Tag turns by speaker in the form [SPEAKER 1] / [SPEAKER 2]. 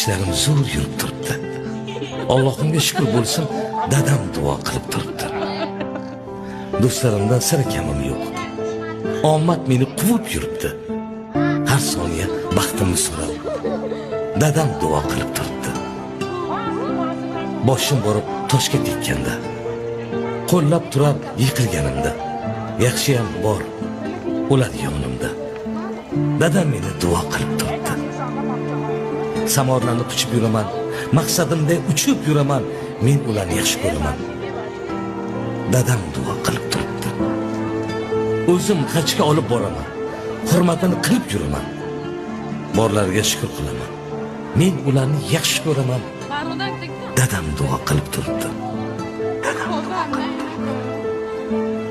[SPEAKER 1] ishlarim zo'r yurib turibdi. Allohimga shukr bo'lsin, dadam duo qilib turibdi. Do'stlarimdan sira kamim yo'q. Omad meni quvib yuribdi. Har soniya baxtimni so'rab, dadam duo qilib turibdi. Boshim borib toshga tekkanda, qo'llab turar yiqilganimda, yaxshiyam bor, ular yonimda. Dadam meni duo qilib turibdi. Samorlarni quchib yuraman, maqsadimda uchib yuraman, men ularni yaxshi ko'raman. Dadam duo qilib turibdi. O'zim hajga olib boraman, hurmatini qilib yuraman. Borlarga shukr qilaman. Men ularni yaxshi ko'raman. Dadam duo qilib turibdi. Dadam duo qilib turibdi.